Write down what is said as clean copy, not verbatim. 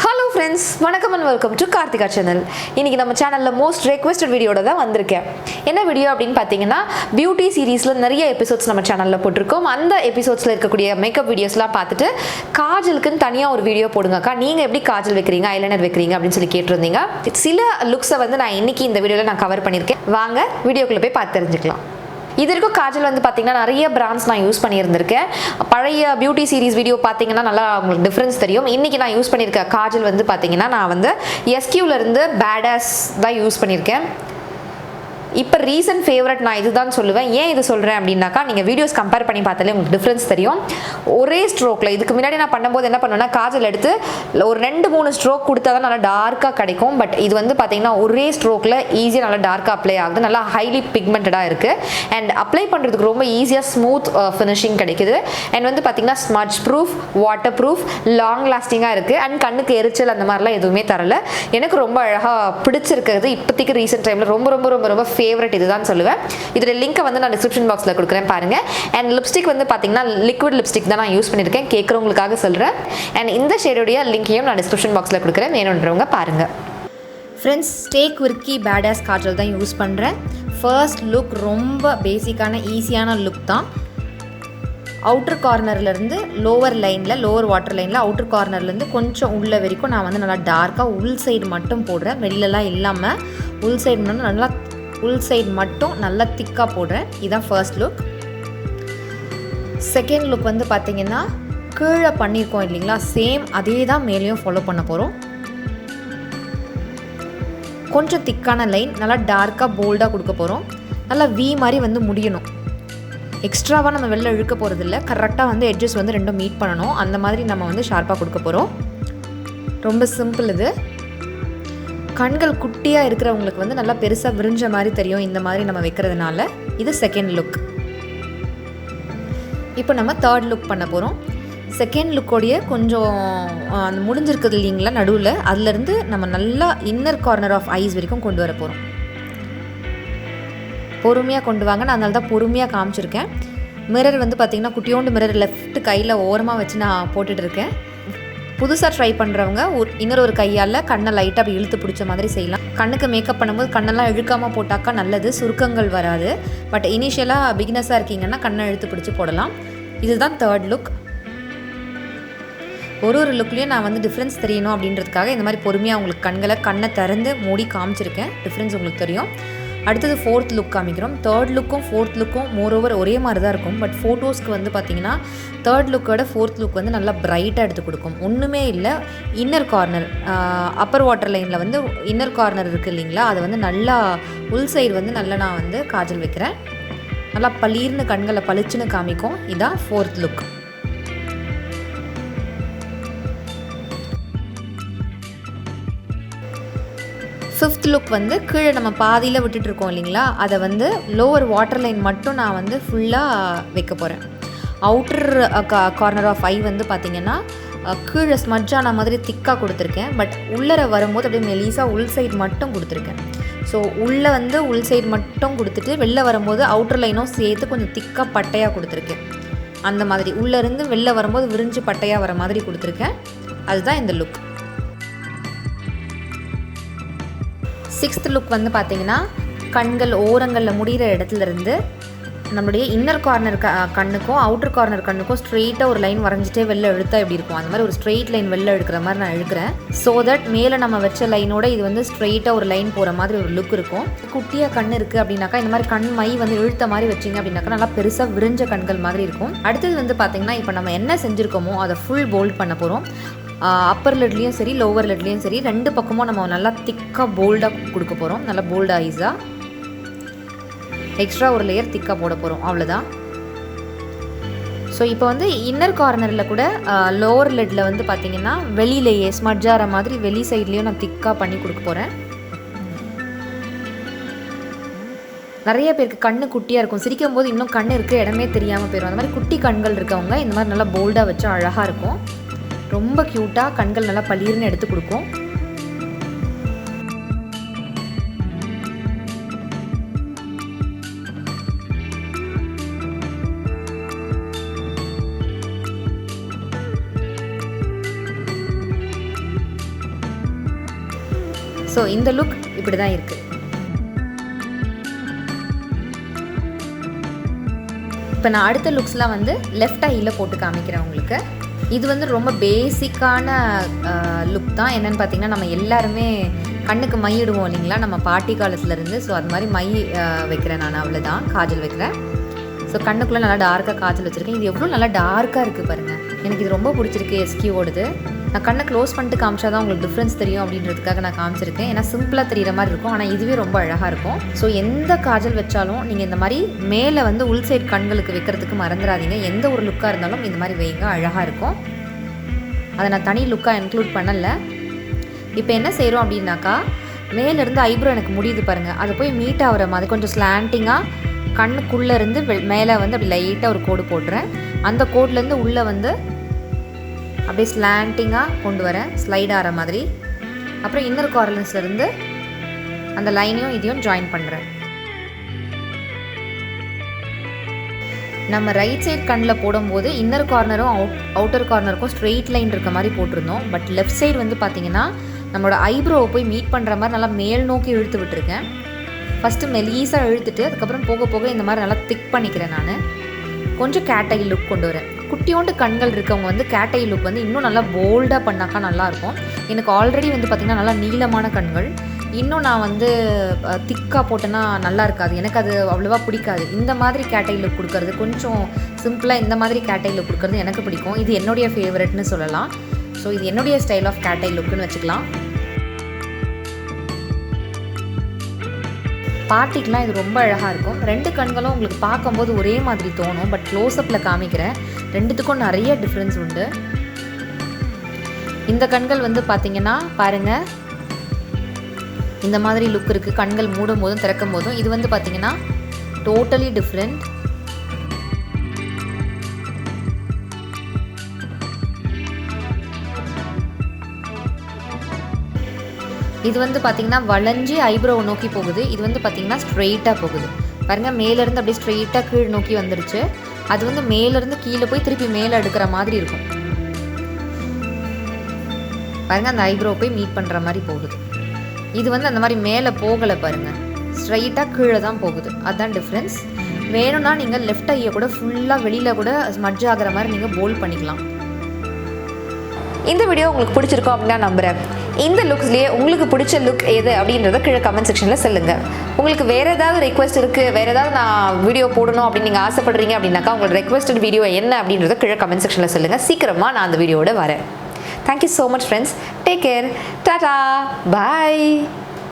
Hello friends, வணக்கம் and welcome to Karthikhachannel. இன்னைக்கு நம்ம சேனல்ல most requested வீடியோட தான் வந்திருக்கேன். என்ன வீடியோ அப்படினு பாத்தீங்கன்னா பியூட்டி சீரிஸ்ல நிறைய எபிசோட்ஸ் நம்ம சேனல்ல போட்டுருக்கோம். அந்த எபிசோட்ஸ்ல இருக்கக்கூடிய மேக்கப் வீடியோஸ்லாம் பார்த்துட்டு காஜலுக்குன்னு தனியா ஒரு வீடியோ போடுங்கக்கா. நீங்க எப்படி காஜல் வைக்கிறீங்க, ஐலைனர் வைக்கிறீங்க அப்படினு சொல்லி கேட்டிருந்தீங்க. சில லுக்ஸை வந்து நான் இன்னைக்கு இந்த வீடியோல நான் கவர் பண்ணியிருக்கேன். வாங்க வீடியோக்குள்ள போய் பார்த்து தெரிஞ்சுக்கலாம். இது இருக்கும் காஜல் வந்து பார்த்தீங்கன்னா நிறைய பிராண்ட்ஸ் நான் யூஸ் பண்ணியிருந்திருக்கேன். பழைய பியூட்டி சீரிஸ் வீடியோ பார்த்தீங்கன்னா நல்லா உங்களுக்கு டிஃப்ரென்ஸ் தெரியும். இன்றைக்கி நான் யூஸ் பண்ணியிருக்க காஜல் வந்து பார்த்தீங்கன்னா நான் வந்து எஸ்கியூலேருந்து பேடாஸ் தான் யூஸ் பண்ணியிருக்கேன். இப்போ ரீசன்ட் ஃபேவரட் நான் இதுதான் சொல்லுவேன். ஏன் இது சொல்கிறேன் அப்படின்னாக்கா நீங்கள் வீடியோஸ் கம்பேர் பண்ணி பார்த்தாலே உங்களுக்கு டிஃப்ரென்ஸ் தெரியும். ஒரே ஸ்ட்ரோக்கில் இதுக்கு முன்னாடி நான் பண்ணும்போது என்ன பண்ணுவேன்னா காஜல் எடுத்து ஒரு 2-3 ஸ்ட்ரோக் கொடுத்தா தான் நல்லா டார்க்காக கிடைக்கும். பட் இது வந்து பார்த்தீங்கன்னா ஒரே ஸ்ட்ரோக்கில் ஈஸியாக நல்லா டார்க்காக அப்ளை ஆகுது. நல்லா ஹைலி பிக்மெண்டடாக இருக்குது அண்ட் அப்ளை பண்ணுறதுக்கு ரொம்ப ஈஸியாக ஸ்மூத் ஃபினிஷிங் கிடைக்குது. அண்ட் வந்து பார்த்தீங்கன்னா smudge proof, water proof, long லாஸ்டிங்காக இருக்குது. அண்ட் கண்ணுக்கு எரிச்சல் அந்த மாதிரிலாம் எதுவுமே தரல. எனக்கு ரொம்ப அழகாக பிடிச்சிருக்கிறது. இப்போதைக்கு ரீசெண்ட் டைமில் ரொம்ப ரொம்ப ரொம்ப ரொம்ப ஃபேவரட் இதுதான் சொல்லுவேன். இதோட லிங்கை வந்து நான் டிஸ்கிரிப்ஷன் பாக்ஸில் கொடுக்குறேன் பாருங்கள். அண்ட் லிப்ஸ்டிக் வந்து பார்த்தீங்கன்னா லிக்விட் லிப்ஸ்டிக் தான் நான் யூஸ் பண்ணியிருக்கேன். கேட்குறவங்களுக்காக சொல்கிறேன். அண்ட் இந்த ஷேடோடைய லிங்கையும் நான் டிஸ்கிரிப்ஷன் பாக்ஸில் கொடுக்குறேன், வேணுன்றவங்க பாருங்கள். ஃப்ரெண்ட்ஸ், ஸ்டேக் விர்க்கி பேடாஸ் காஜல் தான் யூஸ் பண்ணுறேன். ஃபர்ஸ்ட் லுக் ரொம்ப பேசிக்கான ஈஸியான லுக் தான். அவுட்டர் கார்னர்லேருந்து லோவர் லைனில், லோவர் வாட்டர் லைனில் அவுட்டர் கார்னர்லேருந்து கொஞ்சம் உள்ள வரைக்கும் நான் வந்து நல்லா டார்க்காக உள் சைடு மட்டும் போடுறேன். வெளிலலாம் இல்லாமல் உள் சைடு மட்டும் நல்லா திக்காக போடுறேன். இதுதான் ஃபர்ஸ்ட் லுக். செகண்ட் லுக் வந்து பார்த்திங்கன்னா கீழே பண்ணியிருக்கோம் இல்லைங்களா, சேம் அதே தான் மேலேயும் ஃபாலோ பண்ண போகிறோம். கொஞ்சம் திக்கான லைன் நல்லா டார்க்காக போல்டாக கொடுக்க போகிறோம். நல்லா வி மாதிரி வந்து முடியணும். எக்ஸ்ட்ராவாக நம்ம வெளில இழுக்க போகிறது இல்லை. கரெக்டாக வந்து எட்ஜஸ் வந்து ரெண்டும் மீட் பண்ணணும். அந்த மாதிரி நம்ம வந்து ஷார்ப்பாக கொடுக்க போகிறோம். ரொம்ப சிம்பிள் இது. கண்கள் குட்டியாக இருக்கிறவங்களுக்கு வந்து நல்லா பெருசாக விரிஞ்ச மாதிரி தெரியும் இந்த மாதிரி நம்ம வைக்கிறதுனால. இது செகண்ட் லுக். இப்போ நம்ம தேர்ட் லுக் பண்ண போகிறோம். செகண்ட் லுக்கோடைய கொஞ்சம் அந்த முடிஞ்சிருக்குது இல்லைங்களா நடுவில், அதுலேருந்து நம்ம நல்லா இன்னர் கார்னர் ஆஃப் ஐஸ் வரைக்கும் கொண்டு வர போகிறோம். பொறுமையாக கொண்டு வாங்க. நான் அதனால தான் பொறுமையாக காமிச்சிருக்கேன். மிரர் வந்து பார்த்திங்கன்னா குட்டியோண்டு மிரர் லெஃப்ட் கையில் ஓரமாக வச்சு நான் போட்டுட்ருக்கேன். புதுசாக ட்ரை பண்ணுறவங்க இன்னொரு கையால் கண்ணை லைட்டாக அப்படி இழுத்து பிடிச்ச மாதிரி செய்யலாம். கண்ணுக்கு மேக்கப் பண்ணும்போது கண்ணெல்லாம் இழுக்காமல் போட்டாக்கா நல்லது, சுருக்கங்கள் வராது. பட் இனிஷியலாக பிகினஸாக இருக்கீங்கன்னா கண்ணை இழுத்து பிடிச்சி போடலாம். இதுதான் தேர்ட் லுக். ஒரு லுக்லேயும் நான் வந்து டிஃப்ரென்ஸ் தெரியணும் அப்படின்றதுக்காக இந்த மாதிரி பொறுமையாக உங்களுக்கு கண்ணை திறந்து மூடி காமிச்சிருக்கேன். டிஃப்ரென்ஸ் உங்களுக்கு தெரியும். அடுத்தது ஃபோர்த் லுக் காமிக்கிறோம். தேர்ட் லுக்கும் ஃபோர்த் லுக்கும் மோரோவர் ஒரே மாதிரி தான் இருக்கும். பட் ஃபோட்டோஸ்க்கு வந்து பார்த்திங்கன்னா தேர்ட் லுக்கோட ஃபோர்த் லுக் வந்து நல்லா பிரைட்டாக எடுத்து கொடுக்கும். ஒன்றுமே இல்லை, இன்னர் கார்னர் அப்பர் வாட்டர் லைனில் வந்து இன்னர் கார்னர் இருக்குது இல்லைங்களா, அது வந்து நல்லா உள் சைடு வந்து நல்லா நான் வந்து காஜல் வைக்கிறேன். நல்லா பளீர்னு கண்களை பளிச்சுன்னு காமிக்கும். இதான் ஃபோர்த் லுக். ஃபிஃப்த் லுக் வந்து கீழே நம்ம பாதியில் விட்டுட்ருக்கோம் இல்லைங்களா, அதை வந்து லோவர் வாட்டர் லைன் மட்டும் நான் வந்து ஃபுல்லாக வைக்க போகிறேன். அவுட்டர் கார்னர் ஆஃப் ஐ வந்து பார்த்திங்கன்னா கீழே ஸ்மட்ஜான மாதிரி திக்காக கொடுத்துருக்கேன். பட் உள்ளர வரும்போது அப்படியே மெலிசாக உள் சைடு மட்டும் கொடுத்துருக்கேன். ஸோ உள்ளே வந்து உள் சைடு மட்டும் கொடுத்துட்டு வெளில வரும்போது அவுட்டர் லைனும் சேர்த்து கொஞ்சம் திக்காக பட்டையாக கொடுத்துருக்கேன். அந்த மாதிரி உள்ளேருந்து வெளில வரும்போது விரிஞ்சு பட்டையாக வர மாதிரி கொடுத்துருக்கேன். அதுதான் இந்த லுக். சிக்ஸ்த் லுக் வந்து பார்த்திங்கன்னா கண்கள் ஓரங்களில் முடிகிற இடத்துலேருந்து நம்மளுடைய இன்னர் கார்னர் கண்ணுக்கும் அவுட்டர் கார்னர் கண்ணுக்கும் ஸ்ட்ரெயிட்டாக ஒரு லைன் வரைஞ்சிட்டே வெளில இழுத்தா எப்படி இருக்கும், அந்த மாதிரி ஒரு ஸ்ட்ரெயிட் லைன் வெளில எடுக்கிற மாதிரி நான் இழுக்கிறேன். ஸோ தட் மேலே நம்ம வச்ச லைனோட இது வந்து ஸ்ட்ரெயிட்டாக ஒரு லைன் போகிற மாதிரி ஒரு லுக் இருக்கும். குட்டியாக கண் இருக்குது அப்படின்னாக்கா இந்த மாதிரி கண் மை வந்து இழுத்த மாதிரி வச்சிங்க அப்படின்னாக்கா நல்லா பெருசாக விரிஞ்ச கண்கள் மாதிரி இருக்கும். அடுத்தது வந்து பார்த்திங்கன்னா இப்போ நம்ம என்ன செஞ்சுருக்கோமோ அதை ஃபுல் போல்ட் பண்ண போகிறோம். அப்பர் லிட்லேயும் சரி லோவர் லிட்லேயும் சரி ரெண்டு பக்கமும் நம்ம நல்லா திக்காக போல்டாக கொடுக்க போகிறோம். நல்லா போல்ட் ஐஸாக எக்ஸ்ட்ரா ஒரு லேயர் திக்காக போட போகிறோம். அவ்வளோதான். ஸோ இப்போ வந்து இன்னர் கார்னரில் கூட லோவர் லிட்டில் வந்து பார்த்திங்கன்னா வெளியிலேயே ஸ்மட்ஜார மாதிரி வெளி சைட்லேயும் நான் திக்காக பண்ணி கொடுக்க போகிறேன். நிறைய பேருக்கு கண்ணு குட்டியாக இருக்கும், சிரிக்கும் போது இன்னும் கண் இருக்க இடமே தெரியாமல் போயிடும். அந்த மாதிரி குட்டி கண்கள் இருக்கவங்க இந்த மாதிரி நல்லா போல்டாக வச்சா அழகாக இருக்கும். ரொம்ப க்யூட்டாக கண்கள் நல்லா பளீர்னு எடுத்து கொடுக்கும். ஸோ இந்த லுக் இப்படி தான் இருக்குது. இப்போ நான் அடுத்த லுக்ஸ்லாம் வந்து லெஃப்ட் ஐயில் போட்டு காமிக்கிறேன் உங்களுக்கு. இது வந்து ரொம்ப பேசிக்கான லுக் தான். என்னென்னு பார்த்தீங்கன்னா, நம்ம எல்லாருமே கண்ணுக்கு மை இடுவோம் இல்லைங்களா, நம்ம பாட்டி காலத்துலேருந்து. ஸோ அது மாதிரி மை வைக்கிறேன் நான், அவ்வளோதான். காஜல் வைக்கிறேன். ஸோ கண்ணுக்குள்ளே நல்லா டார்க்காக காஜல் வச்சுருக்கேன். இது எவ்வளோ நல்லா டார்க்காக இருக்குது பாருங்கள். எனக்கு இது ரொம்ப பிடிச்சிருக்கு. எஸ்கியூவோடது. நான் கண்ணை க்ளோஸ் பண்ணிட்டு காமிச்சா தான் உங்களுக்கு டிஃப்ரென்ஸ் தெரியும் அப்படின்றதுக்காக நான் காமிச்சிருக்கேன். ஏன்னா சிம்பிளாக தெரிகிற மாதிரி இருக்கும், ஆனால் இதுவே ரொம்ப அழகாக இருக்கும். ஸோ எந்த காஜல் வச்சாலும் நீங்கள் இந்த மாதிரி மேலே வந்து உள் சைட் கண்களுக்கு வைக்கிறதுக்கு மறந்துடாதீங்க. எந்த ஒரு லுக்காக இருந்தாலும் இந்த மாதிரி வைங்க, அழகாக இருக்கும். அதை நான் தனி லுக்காக இன்க்ளூட் பண்ணலை. இப்போ என்ன செய்கிறோம் அப்படின்னாக்கா, மேலேருந்து ஐப்ரோ எனக்கு முடியுது பாருங்கள், அது போய் மீட் ஆகிற மாதிரி கொஞ்சம் ஸ்லாண்டிங்காக கண்ணுக்குள்ளேருந்து மேலே வந்து அப்படி லைட்டாக ஒரு கோடு போட்டுறேன். அந்த கோட்லேருந்து உள்ளே வந்து அப்படியே ஸ்லாண்டிங்காக கொண்டு வரேன், ஸ்லைட் ஆகிற மாதிரி. அப்புறம் இன்னர் கார்னர்ஸ்லேருந்து அந்த லைனையும் இதையும் ஜாயின் பண்ணுறேன். நம்ம ரைட் சைட் கண்ணில் போடும்போது இன்னர் கார்னரும் அவுட்டர் கார்னருக்கும் ஸ்ட்ரெயிட் லைன் இருக்க மாதிரி போட்டிருந்தோம். பட் லெஃப்ட் சைடு வந்து பார்த்திங்கன்னா நம்மளோட ஐப்ரோவை போய் மீட் பண்ணுற மாதிரி நல்லா மேல் நோக்கி இழுத்து விட்டுருக்கேன். ஃபஸ்ட்டு மெலீஸாக இழுத்துட்டு அதுக்கப்புறம் போக போக இந்த மாதிரி நல்லா திக் பண்ணிக்கிறேன். நான் கொஞ்சம் கேட்டை லுக் கொண்டு வரேன். குட்டியோண்டு கண்கள் இருக்கவங்க வந்து கேட்டை லுக் வந்து இன்னும் நல்லா போல்டாக பண்ணாக்கா நல்லாயிருக்கும். எனக்கு ஆல்ரெடி வந்து பார்த்திங்கன்னா நல்லா நீளமான கண்கள். இன்னும் நான் வந்து திக்காக போட்டேன்னா நல்லா இருக்காது, எனக்கு அது அவ்வளோவா பிடிக்காது. இந்த மாதிரி கேட்டை லுக் கொடுக்கறது, கொஞ்சம் சிம்பிளாக இந்த மாதிரி கேட்டை லுக் கொடுக்கறது எனக்கு பிடிக்கும். இது என்னுடைய ஃபேவரெட்னு சொல்லலாம். ஸோ இது என்னுடைய ஸ்டைல் ஆஃப் கேட்டை லுக்குன்னு வச்சுக்கலாம். பார்ட்டிக்கெலாம் இது ரொம்ப அழகாக இருக்கும். ரெண்டு கண்களும் உங்களுக்கு பார்க்கும்போது ஒரே மாதிரி தோணும். பட் க்ளோஸ்அப்பில் காமிக்கிறேன், ரெண்டுத்துக்கும் நிறைய டிஃப்ரென்ஸ் உண்டு. இந்த கண்கள் வந்து பார்த்திங்கன்னா பாருங்கள், இந்த மாதிரி லுக் இருக்குது. கண்கள் மூடும் போதும் திறக்கும் போதும் இது வந்து பார்த்திங்கன்னா டோட்டலி டிஃப்ரெண்ட். இது வந்து பார்த்திங்கன்னா வளைஞ்சி ஐப்ரோவை நோக்கி போகுது. இது வந்து பார்த்திங்கன்னா ஸ்ட்ரெயிட்டாக போகுது பாருங்கள். மேலேருந்து அப்படியே ஸ்ட்ரெயிட்டாக கீழ் நோக்கி வந்துருச்சு. அது வந்து மேலேருந்து கீழே போய் திருப்பி மேலே எடுக்கிற மாதிரி இருக்கும் பாருங்கள். அந்த ஐப்ரோ போய் மீட் பண்ணுற மாதிரி போகுது. இது வந்து அந்த மாதிரி மேலே போகலை பாருங்கள், ஸ்ட்ரைட்டாக கீழே தான் போகுது. அதுதான் டிஃப்ரென்ஸ். வேணும்னா நீங்கள் லெஃப்ட் ஐயை கூட ஃபுல்லாக வெளியில் கூட ஸ்மட்ஜ் ஆகிற மாதிரி நீங்கள் போல்ட் பண்ணிக்கலாம். இந்த வீடியோ உங்களுக்கு பிடிச்சிருக்கும் அப்படின்னு நான் நம்புகிறேன். இந்த லுக்ஸ்லேயே உங்களுக்கு பிடிச்ச லுக் எது அப்படின்றத கீழே கமெண்ட் செக்ஷனில் சொல்லுங்கள். உங்களுக்கு வேறு ஏதாவது ரெக்வெஸ்ட் இருக்குது, வேறு ஏதாவது நான் வீடியோ போடணும் அப்படின்னு நீங்கள் ஆசைப்படுறீங்க அப்படின்னாக்கா உங்களோட ரெக்வெஸ்டட் வீடியோ என்ன அப்படின்றத கீழே கமெண்ட் செக்ஷனில் சொல்லுங்கள். சீக்கிரமாக நான் அந்த வீடியோட வரேன். Thank you so much friends. Take care. Tata. Bye.